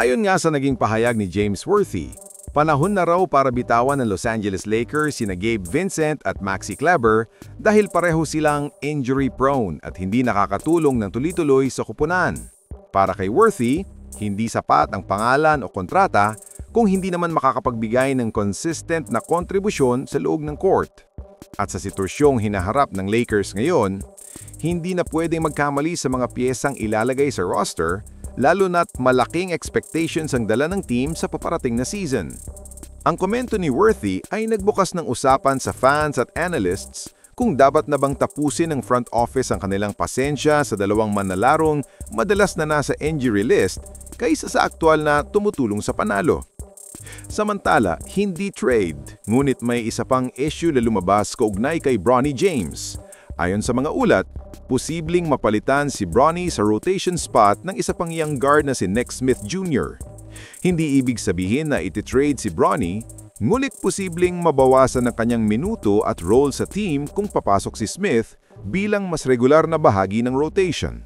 Ayon nga sa naging pahayag ni James Worthy, panahon na raw para bitawan ng Los Angeles Lakers sina Gabe Vincent at Maxi Kleber dahil pareho silang injury-prone at hindi nakakatulong ng tuloy-tuloy sa kupunan. Para kay Worthy, hindi sapat ang pangalan o kontrata kung hindi naman makakapagbigay ng consistent na kontribusyon sa loob ng court. At sa sitwasyong hinaharap ng Lakers ngayon, hindi na pwedeng magkamali sa mga piyesang ilalagay sa roster, lalo na't malaking expectations ang dala ng team sa paparating na season. Ang komento ni Worthy ay nagbukas ng usapan sa fans at analysts kung dapat na bang tapusin ng front office ang kanilang pasensya sa dalawang manalarong madalas na nasa injury list kaysa sa aktual na tumutulong sa panalo. Samantala, hindi trade, ngunit may isa pang issue na lumabas kaugnay kay Bronny James. Ayon sa mga ulat, posibleng mapalitan si Bronny sa rotation spot ng isa pang young guard na si Nick Smith Jr. Hindi ibig sabihin na iti-trade si Bronny, ngunit posibleng mabawasan ang kanyang minuto at role sa team kung papasok si Smith bilang mas regular na bahagi ng rotation.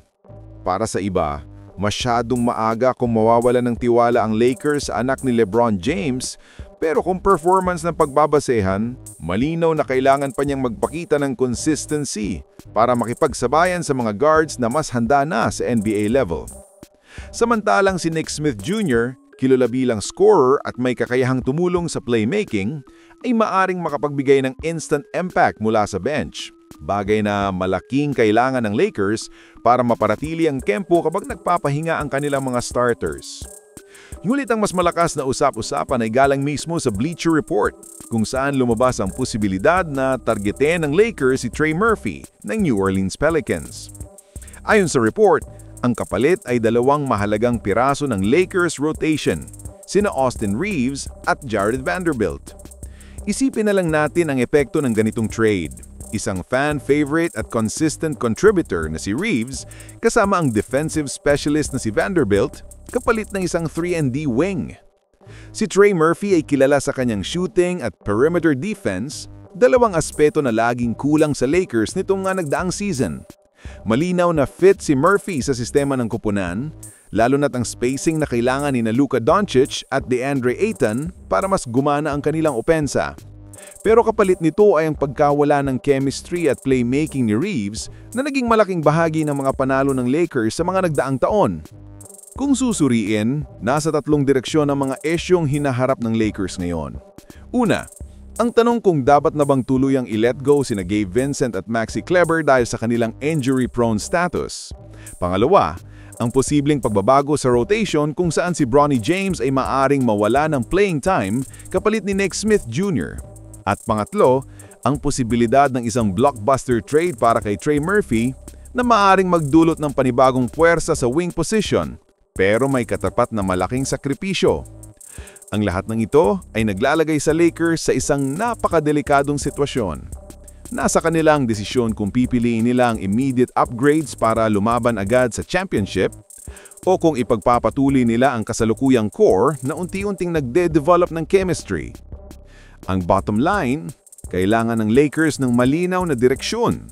Para sa iba, masyadong maaga kung mawawala ng tiwala ang Lakers sa anak ni LeBron James, pero kung performance ng pagbabasehan, malinaw na kailangan pa niyang magpakita ng consistency para makipagsabayan sa mga guards na mas handa na sa NBA level. Samantalang si Nick Smith Jr., kilala bilang scorer at may kakayahang tumulong sa playmaking, ay maaring makapagbigay ng instant impact mula sa bench. Bagay na malaking kailangan ng Lakers para maparatili ang tempo kapag nagpapahinga ang kanilang mga starters. Ngunit ang mas malakas na usap-usapan ay galing mismo sa Bleacher Report, kung saan lumabas ang posibilidad na targetin ng Lakers si Trey Murphy ng New Orleans Pelicans. Ayon sa report, ang kapalit ay dalawang mahalagang piraso ng Lakers rotation, sina Austin Reeves at Jared Vanderbilt. Isipin na lang natin ang epekto ng ganitong trade. Isang fan favorite at consistent contributor na si Reeves kasama ang defensive specialist na si Vanderbilt kapalit ng isang 3-and-D wing. Si Trey Murphy ay kilala sa kanyang shooting at perimeter defense, dalawang aspeto na laging kulang sa Lakers nitong nagdaang season. Malinaw na fit si Murphy sa sistema ng kupunan, lalo na't ang spacing na kailangan ni Luka Doncic at DeAndre Ayton para mas gumana ang kanilang opensa. Pero kapalit nito ay ang pagkawala ng chemistry at playmaking ni Reeves na naging malaking bahagi ng mga panalo ng Lakers sa mga nagdaang taon. Kung susuriin, nasa tatlong direksyon ang mga isyong hinaharap ng Lakers ngayon. Una, ang tanong kung dapat na bang tuluyang i-let go sina Gabe Vincent at Maxi Kleber dahil sa kanilang injury-prone status. Pangalawa, ang posibleng pagbabago sa rotation kung saan si Bronny James ay maaring mawala ng playing time kapalit ni Nick Smith Jr. At pangatlo, ang posibilidad ng isang blockbuster trade para kay Trey Murphy na maaring magdulot ng panibagong puwersa sa wing position, pero may katapat na malaking sakripisyo. Ang lahat ng ito ay naglalagay sa Lakers sa isang napakadelikadong sitwasyon. Nasa kanilang desisyon kung pipiliin nila ang immediate upgrades para lumaban agad sa championship o kung ipagpapatuloy nila ang kasalukuyang core na unti-unting nagde-develop ng chemistry. Ang bottom line, kailangan ng Lakers ng malinaw na direksyon.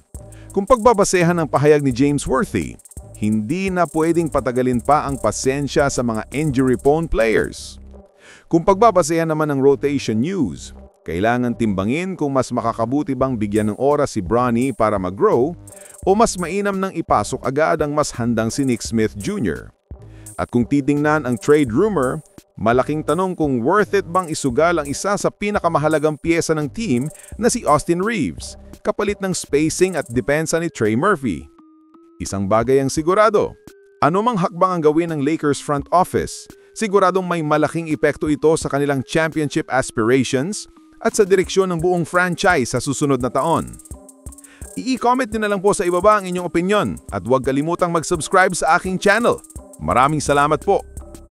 Kung pagbabasehan ng pahayag ni James Worthy, hindi na pwedeng patagalin pa ang pasensya sa mga injury-prone players. Kung pagbabasehan naman ng rotation news, kailangan timbangin kung mas makakabuti bang bigyan ng oras si Bronny para mag-grow o mas mainam nang ipasok agad ang mas handang si Nick Smith Jr. At kung titingnan ang trade rumor, malaking tanong kung worth it bang isugal ang isa sa pinakamahalagang piyesa ng team na si Austin Reeves, kapalit ng spacing at depensa ni Trey Murphy. Isang bagay ang sigurado, anumang hakbang ang gawin ng Lakers front office, siguradong may malaking epekto ito sa kanilang championship aspirations at sa direksyon ng buong franchise sa susunod na taon. I-comment nyo na lang po sa ibaba ang inyong opinyon at huwag kalimutang mag-subscribe sa aking channel. Maraming salamat po!